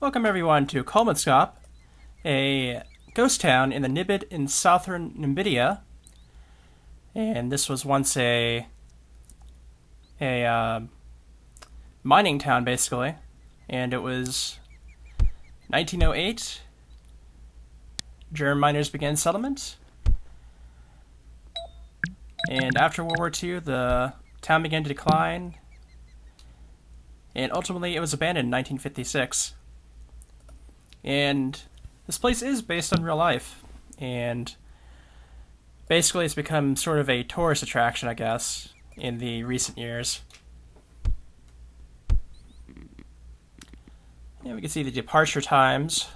Welcome everyone to Kolmannskuppe, a ghost town in the Nibid in southern Namibia. And this was once a mining town, basically. And it was 1908. German miners began settlement. And after World War II, the town began to decline. And ultimately, it was abandoned in 1956. And this place is based on real life. And basically, it's become sort of a tourist attraction, I guess, in the recent years. And we can see the departure times.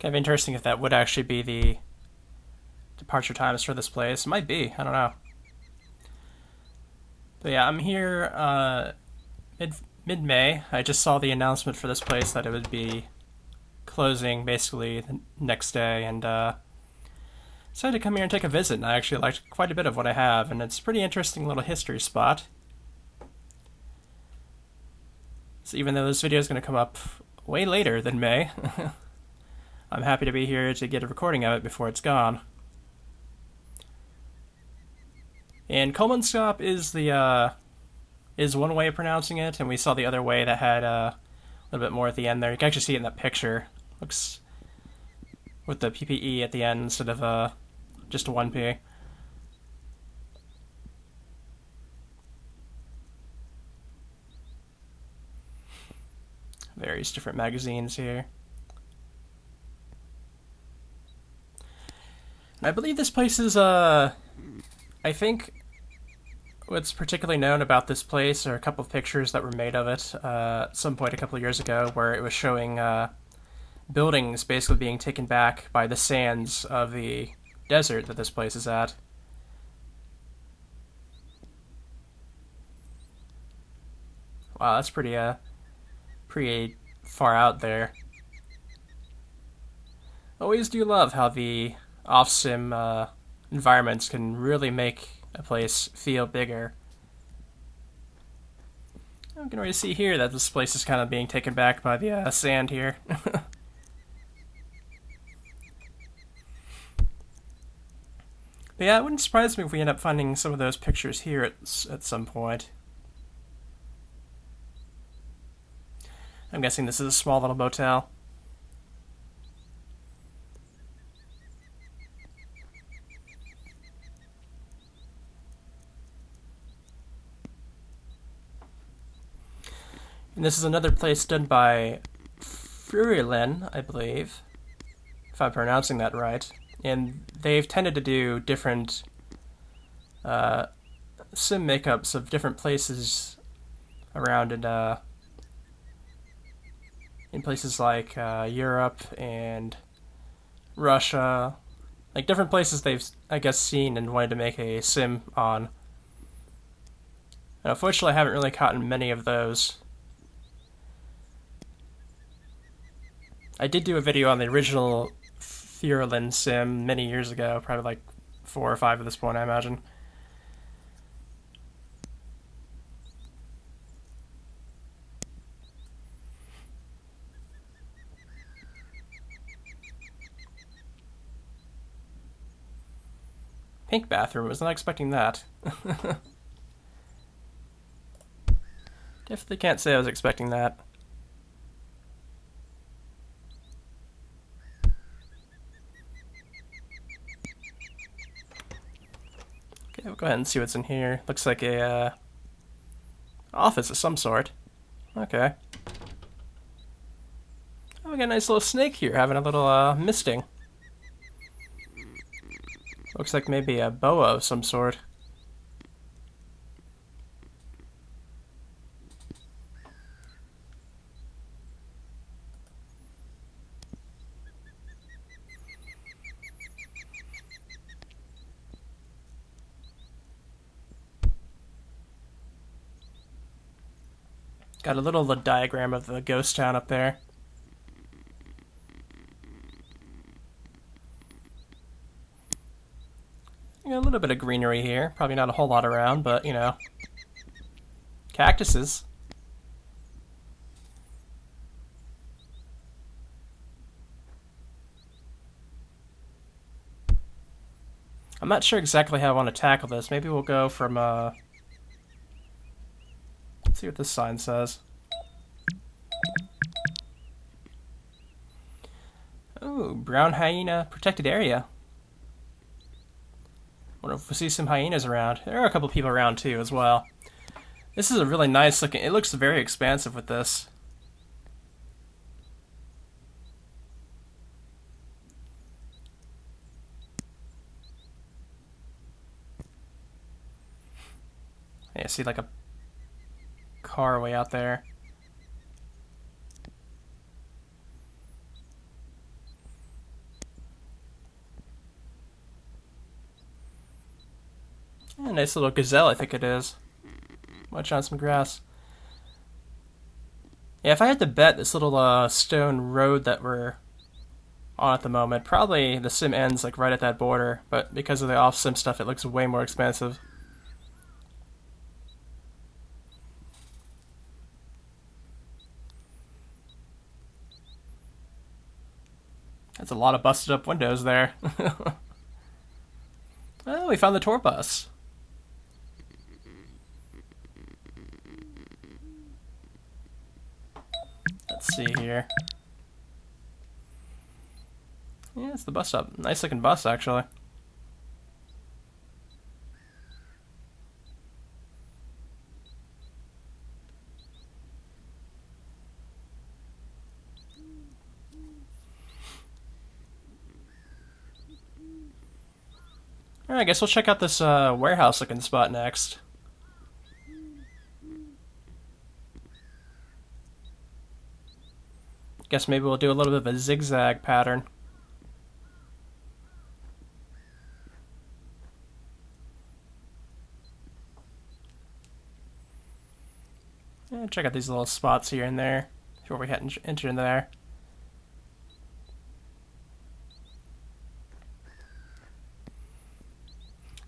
Kind of interesting if that would actually be the departure times for this place. It might be. I don't know. But yeah, I'm here mid-May. I just saw the announcement for this place that it would be closing basically the next day, and decided to come here and take a visit. And I actually liked quite a bit of what I have, and it's a pretty interesting little history spot. So even though this video is going to come up way later than May, I'm happy to be here to get a recording of it before it's gone. And Kolmannskuppe is one way of pronouncing it, and we saw the other way that had a little bit more at the end there. You can actually see it in that picture. Looks with the PPE at the end instead of just a 1P. Various different magazines here. And I believe this place is, I think what's particularly known about this place are a couple of pictures that were made of it at some point a couple of years ago, where it was showing buildings basically being taken back by the sands of the desert that this place is at. Wow, that's pretty far out there. Always do love how the off-sim environments can really make a place feel bigger. I can already see here that this place is kind of being taken back by the sand here. But yeah, it wouldn't surprise me if we end up finding some of those pictures here at some point. I'm guessing this is a small little motel. And this is another place done by Furulin, I believe, if I'm pronouncing that right. And they've tended to do different sim makeups of different places around in places like Europe and Russia, like different places they've, I guess, seen and wanted to make a sim on. And unfortunately, I haven't really caught many of those. I did do a video on the original Furulin sim many years ago, probably like 4 or 5 at this point, I imagine. Pink bathroom, was not expecting that. Definitely can't say I was expecting that. Okay, we'll go ahead and see what's in here. Looks like a office of some sort. Okay. Oh, we got a nice little snake here having a little misting. Looks like maybe a boa of some sort. Got a little diagram of the ghost town up there. A little bit of greenery here. Probably not a whole lot around, but, you know. Cactuses. I'm not sure exactly how I want to tackle this. Maybe we'll go from, let's see what this sign says. Oh, brown hyena protected area. Wonder if we see some hyenas around. There are a couple people around too as well. This is a really nice looking, it looks very expansive with this. Yeah, I see like a car way out there. Yeah, nice little gazelle, I think it is. Watch on some grass. Yeah, if I had to bet, this little stone road that we're on at the moment, probably the sim ends like right at that border, but because of the off-sim stuff, it looks way more expansive. That's a lot of busted up windows there. Oh, we found the tour bus. Let's see here. Yeah, it's the bus stop. Nice looking bus, actually. Alright, I guess we'll check out this warehouse looking spot next. Guess maybe we'll do a little bit of a zigzag pattern. Yeah, check out these little spots here and there before we enter in there.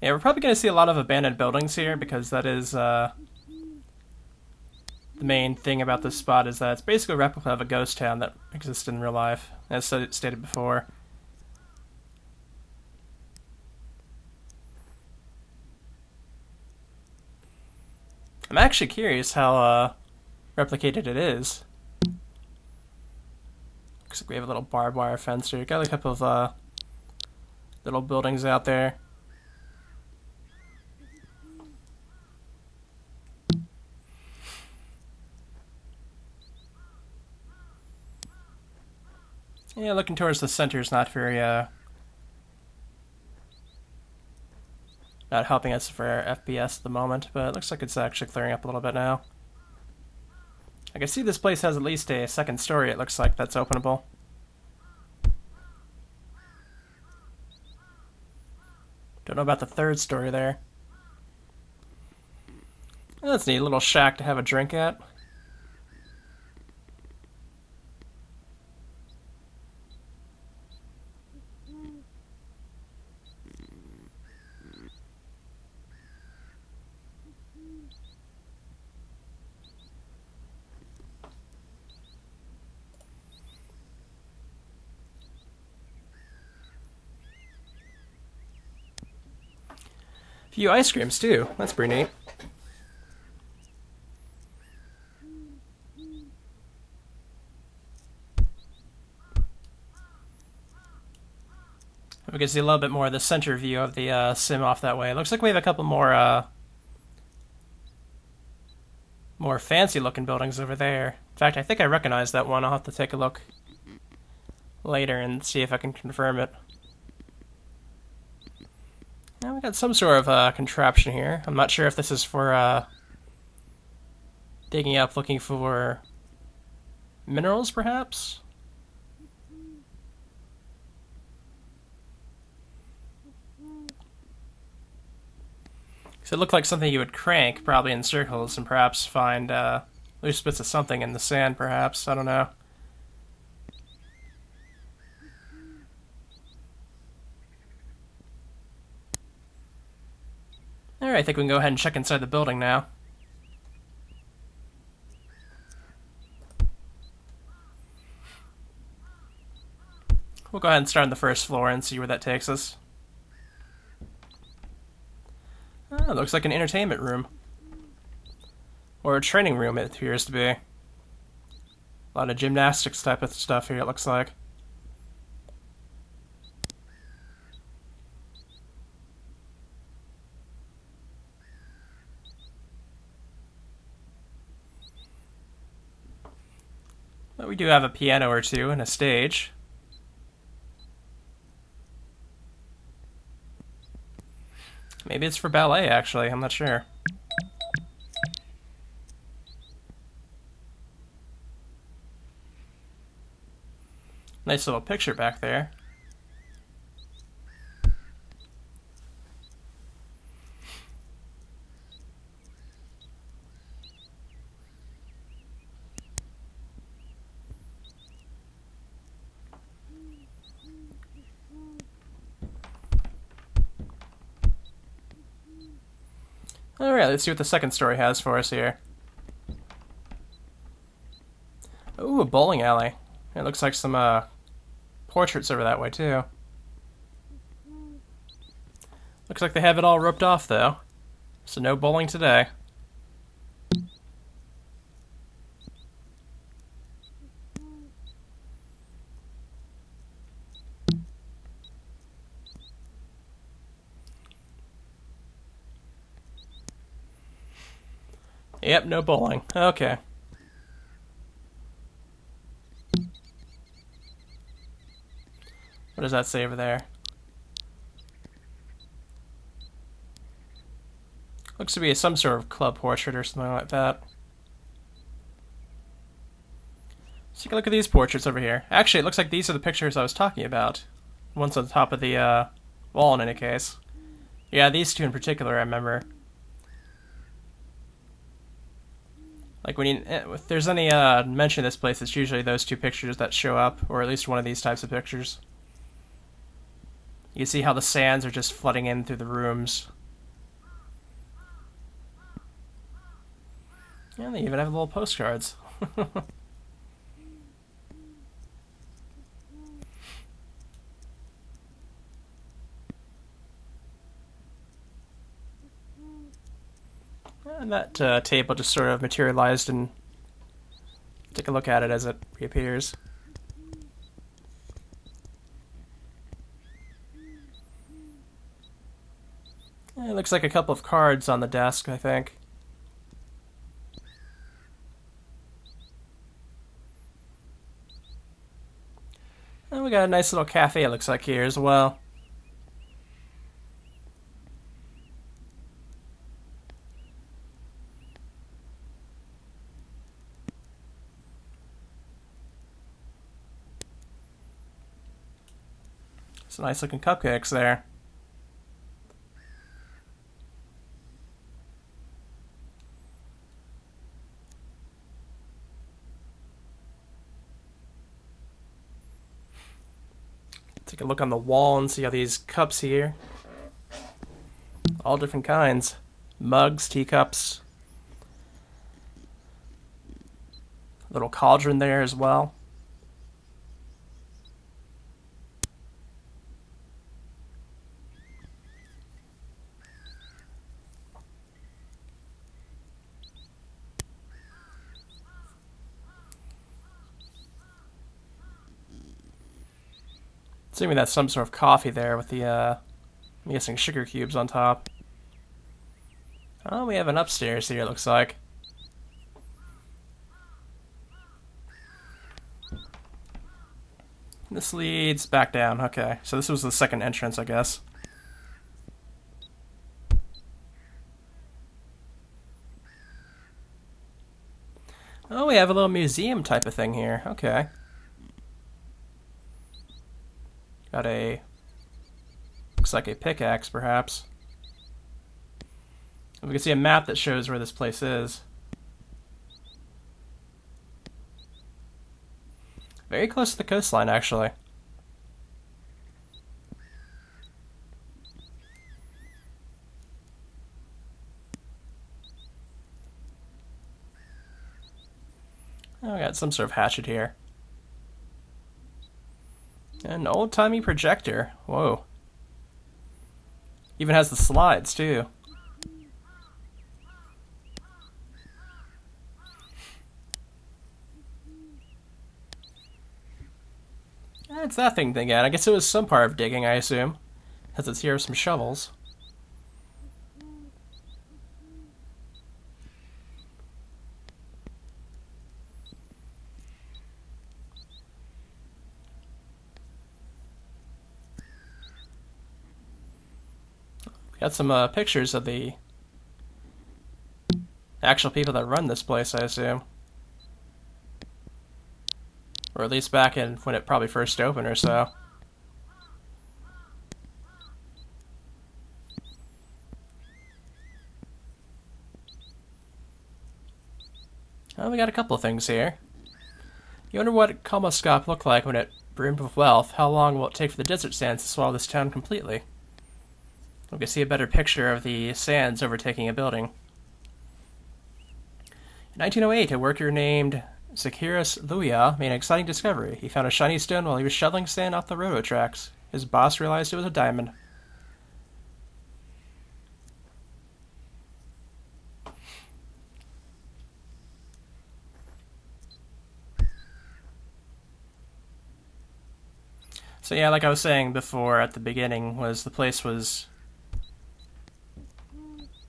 Yeah, we're probably going to see a lot of abandoned buildings here because that is the main thing about this spot is that it's basically a replica of a ghost town that existed in real life, as stated before. I'm actually curious how replicated it is. Looks like we have a little barbed wire fence here. Got a couple of little buildings out there. Yeah, looking towards the center is not very, not helping us for our FPS at the moment, but it looks like it's actually clearing up a little bit now. I can see this place has at least a second story, it looks like that's openable. Don't know about the third story there. That's a neat little shack to have a drink at. Few ice creams too. That's pretty neat. We can see a little bit more of the center view of the sim off that way. It looks like we have a couple more more fancy looking buildings over there. In fact, I think I recognize that one. I'll have to take a look later and see if I can confirm it. Now we got some sort of contraption here. I'm not sure if this is for digging up, looking for minerals, perhaps? So it looked like something you would crank, probably in circles, and perhaps find loose bits of something in the sand, perhaps. I don't know. Alright, I think we can go ahead and check inside the building now. We'll go ahead and start on the first floor and see where that takes us. it looks like an entertainment room. Or a training room, it appears to be. A lot of gymnastics type of stuff here, it looks like. But we do have a piano or two and a stage. Maybe it's for ballet, actually. I'm not sure. Nice little picture back there. Alright, let's see what the second story has for us here. Ooh, a bowling alley. It looks like some portraits over that way, too. Looks like they have it all roped off, though. So no bowling today. Yep, no bowling. Okay. What does that say over there? Looks to be some sort of club portrait or something like that. Let's take a look at these portraits over here. Actually, it looks like these are the pictures I was talking about. The ones on the top of the wall, in any case. Yeah, these two in particular, I remember. Like, when if there's any mention of this place, it's usually those two pictures that show up, or at least one of these types of pictures. You see how the sands are just flooding in through the rooms. And they even have little postcards. And that table just sort of materialized, and take a look at it as it reappears. It looks like a couple of cards on the desk, I think. And we got a nice little cafe, it looks like, here as well. Some nice looking cupcakes there. Take a look on the wall and see how these cups here. All different kinds. Mugs, teacups. A little cauldron there as well. Assuming that's some sort of coffee there with the, I'm guessing sugar cubes on top. Oh, we have an upstairs here, it looks like. This leads back down, okay. So this was the second entrance, I guess. Oh, we have a little museum type of thing here, okay. Got a, looks like a pickaxe, perhaps. We can see a map that shows where this place is. Very close to the coastline, actually. Oh, we got some sort of hatchet here. An old-timey projector. Whoa. Even has the slides, too. What's that thing again? I guess it was some part of digging, I assume. Because it's here with some shovels. Got some pictures of the actual people that run this place, I assume. Or at least back in when it probably first opened or so. Well, we got a couple of things here. You wonder what Kolmannskuppe looked like when it brimmed with wealth. How long will it take for the desert sands to swallow this town completely? We can see a better picture of the sands overtaking a building. In 1908, a worker named Zacchaeus Luia made an exciting discovery. He found a shiny stone while he was shoveling sand off the railroad tracks. His boss realized it was a diamond. So yeah, like I was saying before at the beginning, was the place was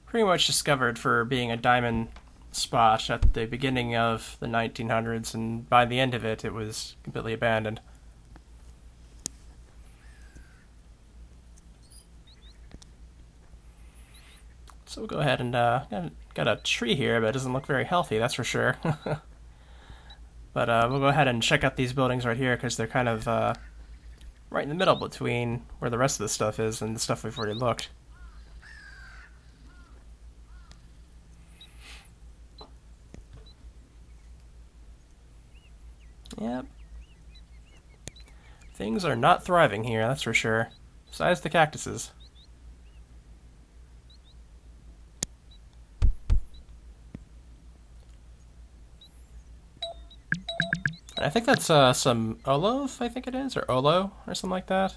pretty much discovered for being a diamond spot at the beginning of the 1900s, and by the end of it, it was completely abandoned. So we'll go ahead and got a tree here, but it doesn't look very healthy, that's for sure. But we'll go ahead and check out these buildings right here because they're kind of right in the middle between where the rest of the stuff is and the stuff we've already looked. Yep. Things are not thriving here, that's for sure. Besides the cactuses. I think that's some olive, I think it is, or olo, or something like that.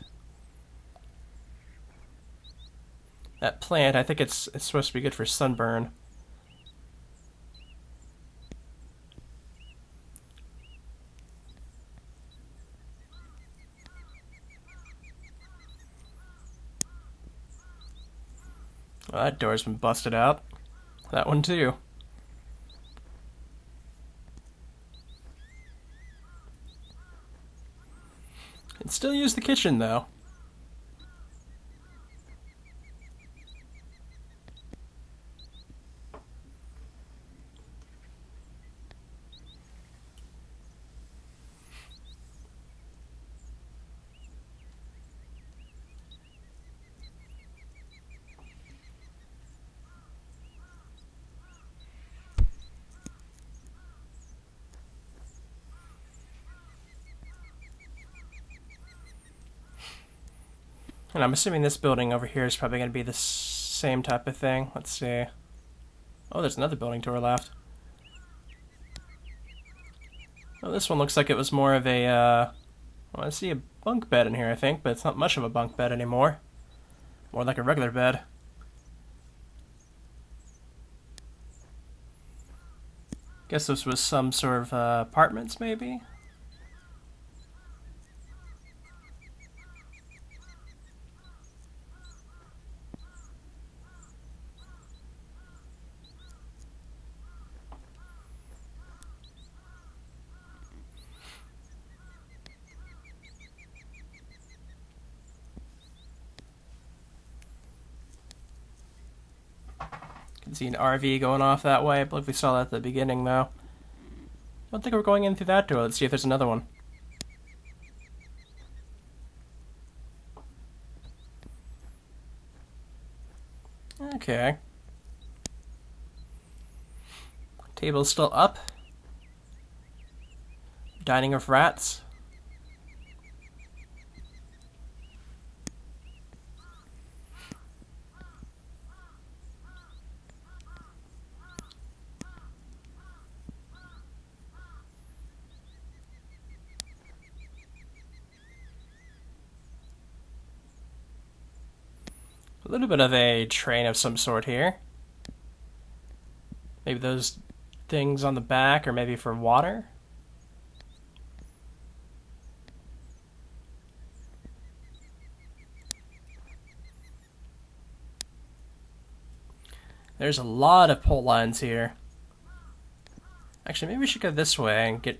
That plant, I think it's supposed to be good for sunburn. Well, that door's been busted out. That one too. Can still use the kitchen though. And I'm assuming this building over here is probably going to be the same type of thing. Let's see. Oh, there's another building to our left. Oh, this one looks like it was more of a, well, I see a bunk bed in here, I think, but it's not much of a bunk bed anymore. More like a regular bed. Guess this was some sort of apartments, maybe? Can see an RV going off that way. I believe we saw that at the beginning, though. I don't think we're going in through that door. Let's see if there's another one. Okay. Table's still up. Dining of rats. A little bit of a train of some sort here. Maybe those things on the back are maybe for water. There's a lot of pole lines here. Actually, maybe we should go this way and get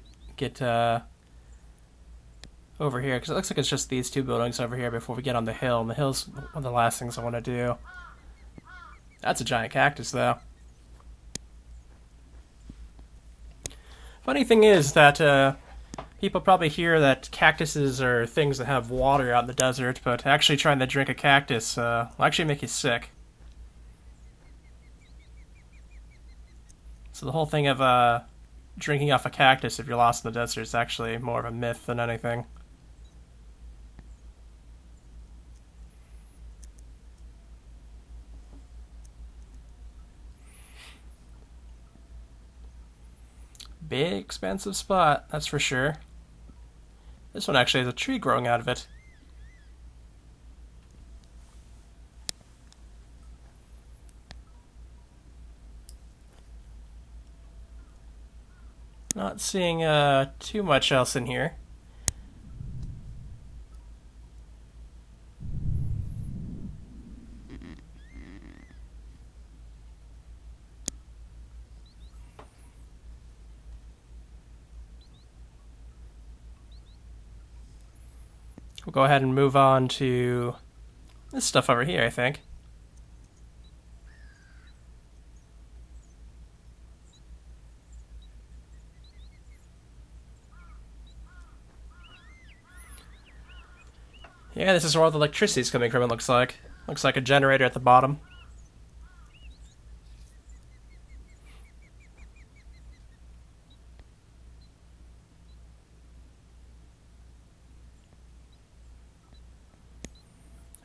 over here, because it looks like it's just these two buildings over here before we get on the hill, and the hill's one of the last things I want to do. That's a giant cactus, though. Funny thing is that people probably hear that cactuses are things that have water out in the desert, but actually trying to drink a cactus will actually make you sick. So the whole thing of drinking off a cactus if you're lost in the desert is actually more of a myth than anything. Big, expansive spot, that's for sure. This one actually has a tree growing out of it. Not seeing too much else in here. We'll go ahead and move on to this stuff over here, I think. Yeah, this is where all the electricity is coming from, it looks like. Looks like a generator at the bottom.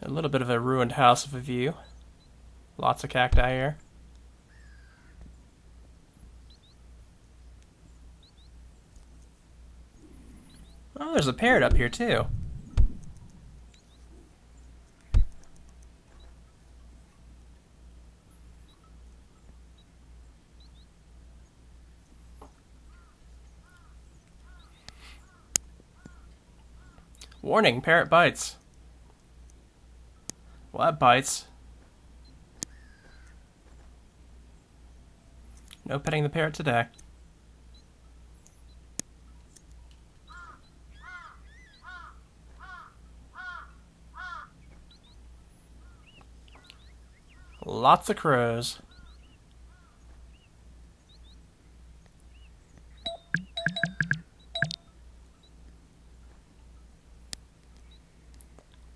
A little bit of a ruined house of a view. Lots of cacti here. Oh, there's a parrot up here too. Warning, parrot bites. Well, that bites. No petting the parrot today. Lots of crows.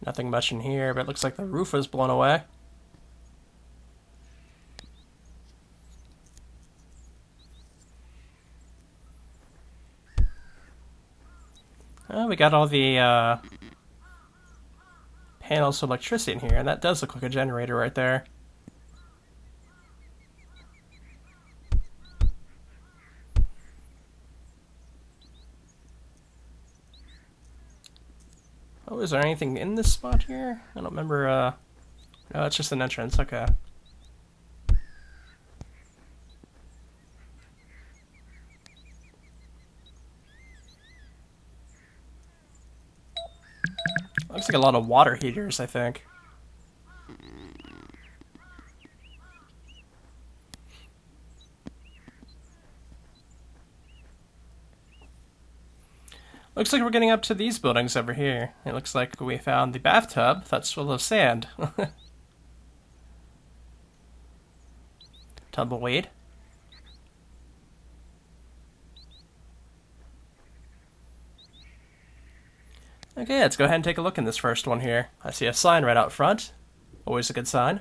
Nothing much in here, but it looks like the roof was blown away. Oh, we got all the panels of electricity in here, and that does look like a generator right there. Oh, is there anything in this spot here? I don't remember, no, it's just an entrance, okay. Looks like a lot of water heaters, I think. Looks like we're getting up to these buildings over here. It looks like we found the bathtub that's full of sand. Tumbleweed. Okay, let's go ahead and take a look in this first one here. I see a sign right out front. Always a good sign.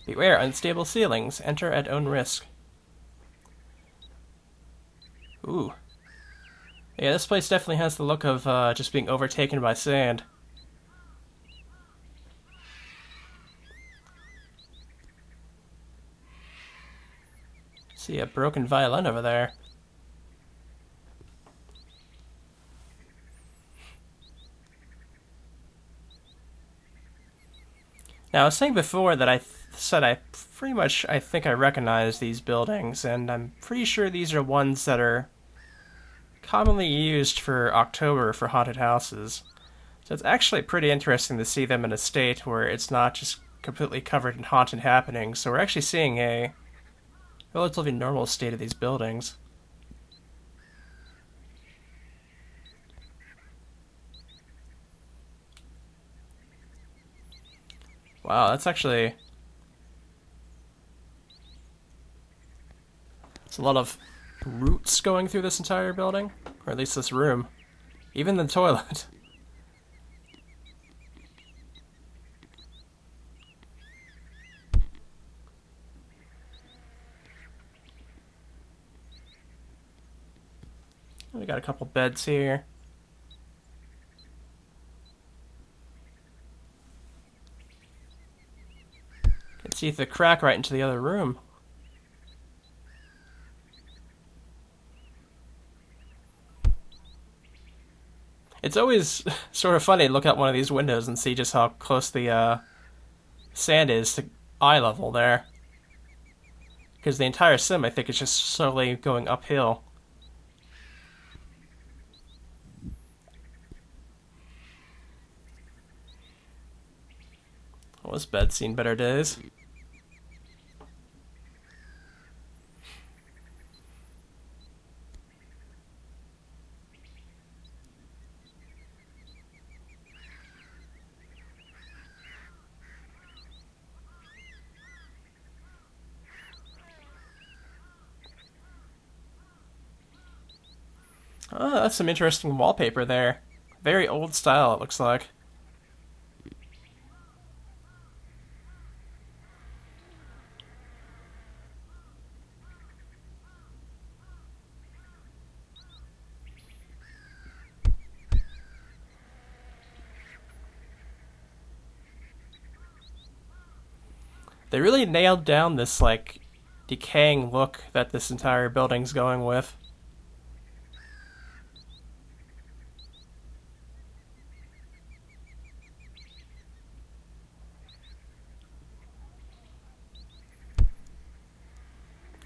Beware unstable ceilings. Enter at own risk. Ooh. Yeah, this place definitely has the look of just being overtaken by sand. See a broken violin over there. Now, I was saying before that I said I think I recognize these buildings, and I'm pretty sure these are ones that are commonly used for October for haunted houses. So it's actually pretty interesting to see them in a state where it's not just completely covered in haunted happenings. So we're actually seeing a relatively normal state of these buildings. Wow, that's actually... It's a lot of roots going through this entire building, or at least this room. Even the toilet. We got a couple beds here. You can see the crack right into the other room. It's always sort of funny to look out one of these windows and see just how close the sand is to eye level there. Because the entire sim, I think, is just slowly going uphill. Well, this bed's seen better days. Oh, that's some interesting wallpaper there. Very old style, it looks like. They really nailed down this, like, decaying look that this entire building's going with.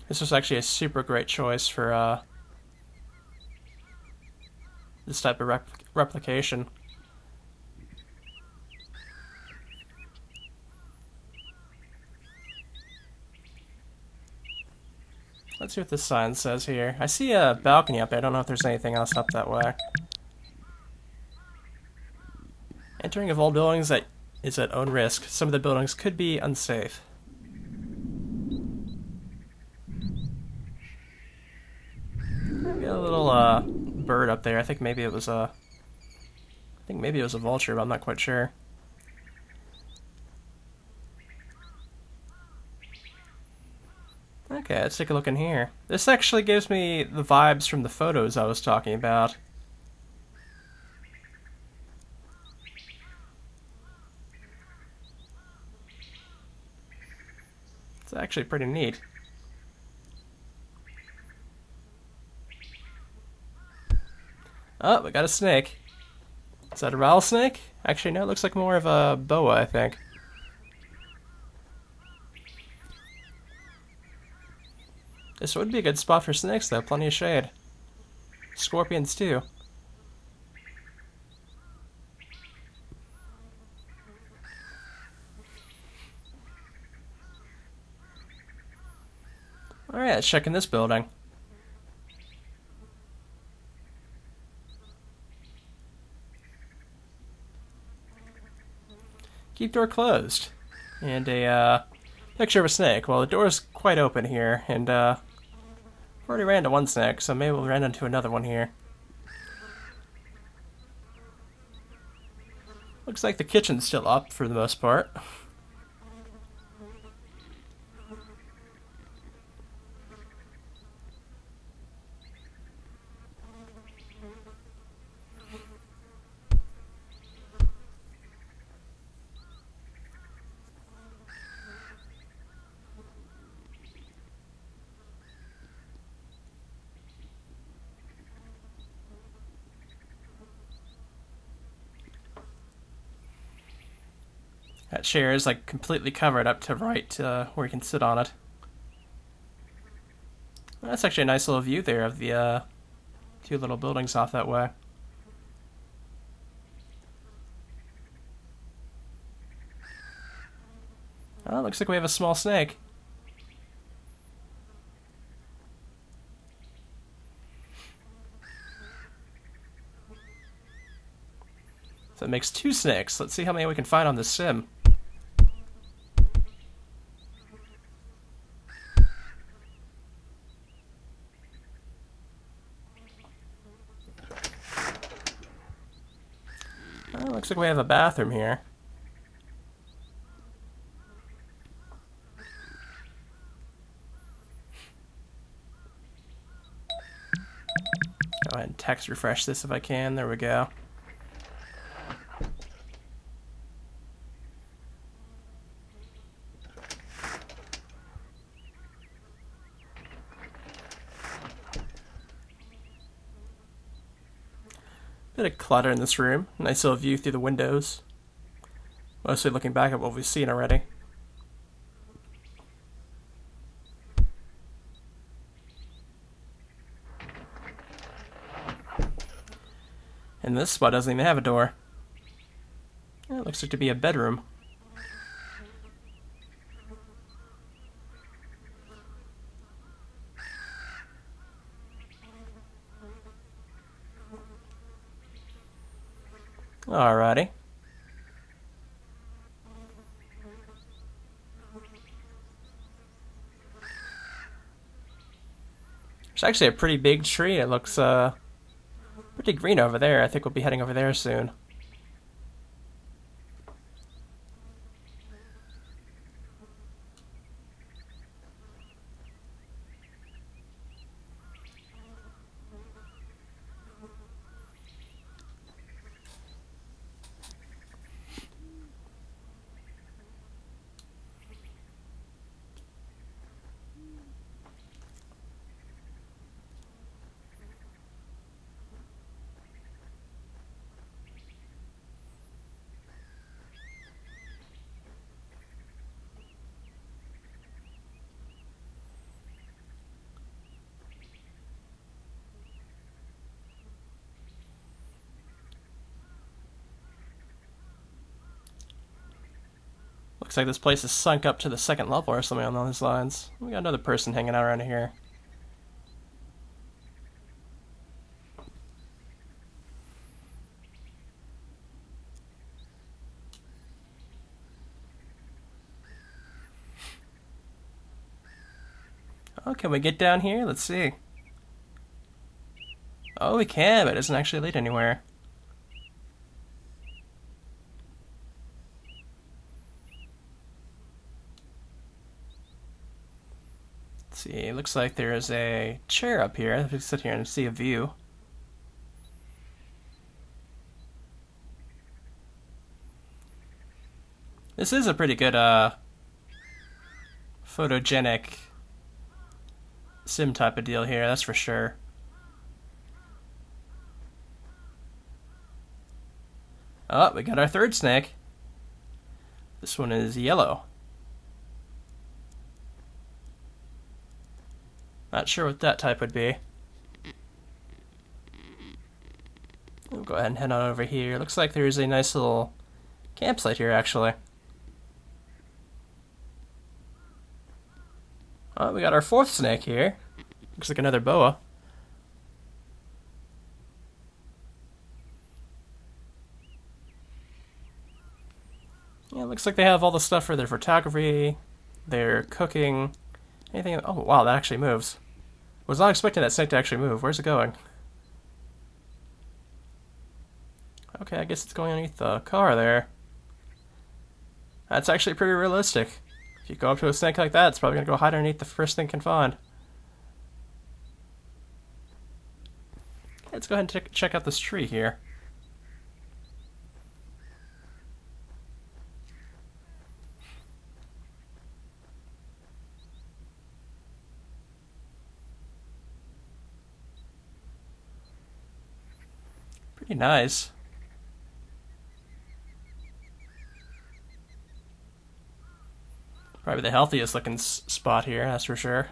This was actually a super great choice for this type of replication. Let's see what this sign says here. I see a balcony up there. I don't know if there's anything else up that way. Entering of all buildings that is at own risk. Some of the buildings could be unsafe. I've got a little bird up there. I think maybe it was a vulture, but I'm not quite sure. Okay, let's take a look in here. This actually gives me the vibes from the photos I was talking about. It's actually pretty neat. Oh, we got a snake. Is that a rattlesnake? Actually, no, it looks like more of a boa, I think. This would be a good spot for snakes, though. Plenty of shade. Scorpions, too. Alright, let's check in this building. Keep door closed. And a picture of a snake. Well, the door's quite open here, and we've already ran into one snake, so maybe we'll run into another one here. Looks like the kitchen's still up for the most part. That chair is like completely covered up to right where you can sit on it. That's actually a nice little view there of the Two little buildings off that way. Oh, looks like we have a small snake. So it makes two snakes. Let's see how many we can find on this sim. Oh, looks like we have a bathroom here. Go ahead and text refresh this if I can. There we go. Bit of clutter in this room. Nice little view through the windows. Mostly looking back at what we've seen already. And this spot doesn't even have a door. It looks like to be a bedroom. Alrighty. There's actually a pretty big tree. It looks pretty green over there. I think we'll be heading over there soon. Looks like this place is sunk up to the second level or something along those lines. We got another person hanging out around here. Oh, can we get down here? Let's see. Oh, we can, but it doesn't actually lead anywhere. Let's see, it looks like there is a chair up here. If we sit here and see a view. This is a pretty good, photogenic sim type of deal here, that's for sure. Oh, we got our third snake. This one is yellow. Not sure what that type would be. We'll go ahead and head on over here. Looks like there's a nice little campsite here, actually. Oh, we got our fourth snake here. Looks like another boa. Yeah, it looks like they have all the stuff for their photography, their cooking, anything. Oh, wow, that actually moves. Was not expecting that snake to actually move. Where's it going? Okay, I guess it's going underneath the car there. That's actually pretty realistic. If you go up to a snake like that, it's probably going to go hide underneath the first thing it can find. Let's go ahead and check out this tree here. Pretty nice. Probably the healthiest looking spot here, that's for sure.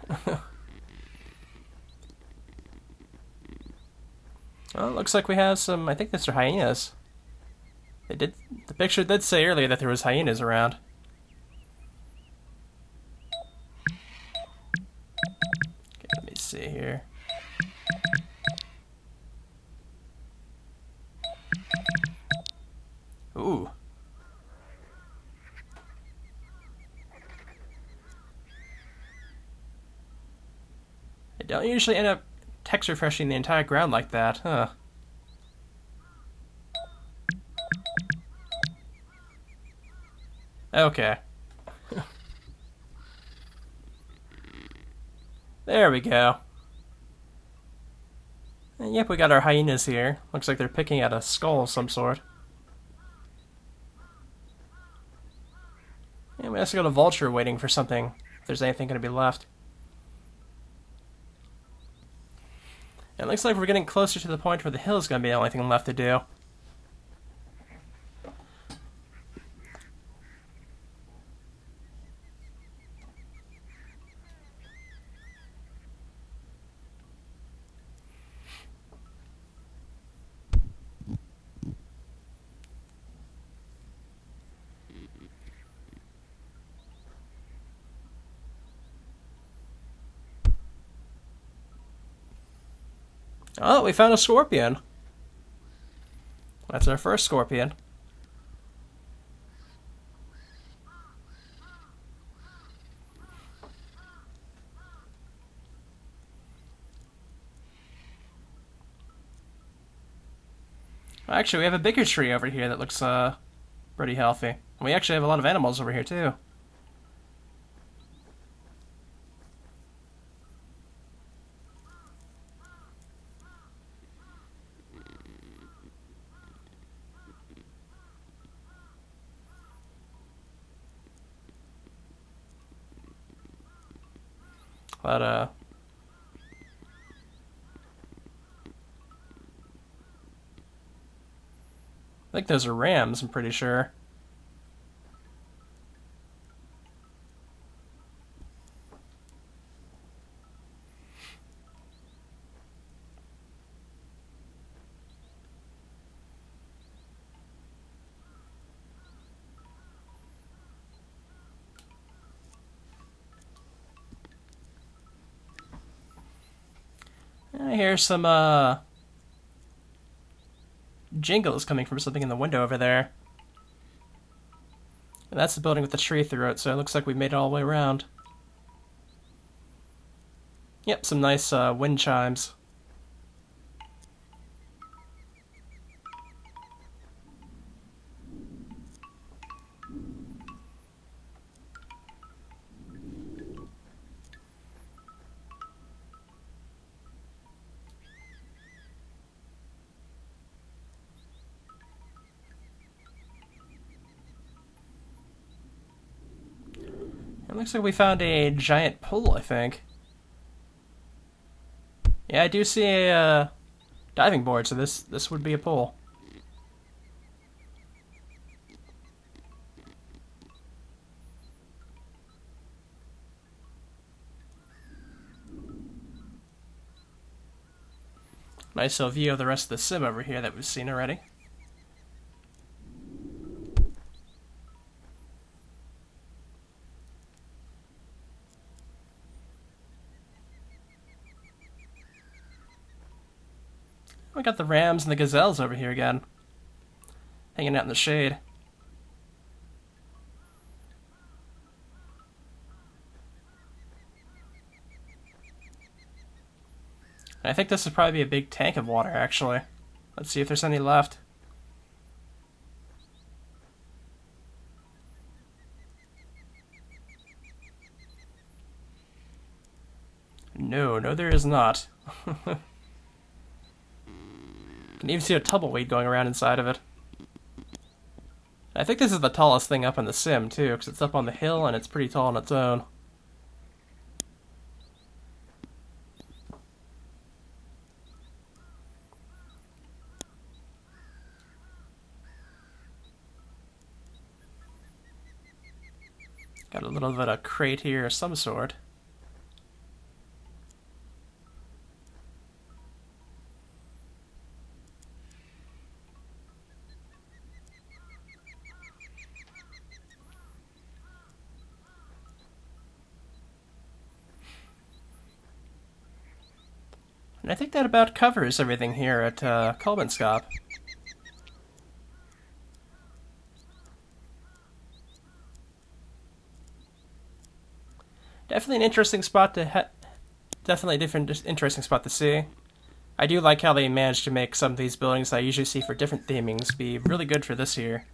Well, it looks like we have some, I think these are hyenas. The picture did say earlier that there was hyenas around. Okay, let me see here. Ooh. I don't usually end up text refreshing the entire ground like that, huh? Okay. There we go. And yep, we got our hyenas here. Looks like they're picking at a skull of some sort. And we also got a vulture waiting for something, if there's anything going to be left. And it looks like we're getting closer to the point where the hill is going to be the only thing left to do. Oh, we found a scorpion. That's our first scorpion. Actually, we have a bigger tree over here that looks pretty healthy. And we actually have a lot of animals over here too. But I think those are rams, I'm pretty sure. I hear some jingles coming from something in the window over there. And that's the building with the tree through it, so it looks like we made it all the way around. Yep, some nice wind chimes. It looks like we found a giant pool, I think. Yeah, I do see a diving board, so this would be a pool. Nice little view of the rest of the sim over here that we've seen already. We got the rams and the gazelles over here again, hanging out in the shade. And I think this would probably be a big tank of water, actually. Let's see if there's any left. No, there is not. Can even see a tumbleweed going around inside of it. I think this is the tallest thing up in the sim, too, because it's up on the hill and it's pretty tall on its own. Got a little bit of crate here of some sort. And I think that about covers everything here at Kolmannskuppe. Definitely an interesting spot to definitely a different interesting spot to see. I do like how they managed to make some of these buildings that I usually see for different themings be really good for this year.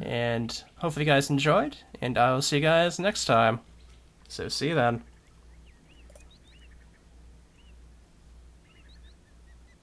And hopefully you guys enjoyed, and I will see you guys next time. So see you then.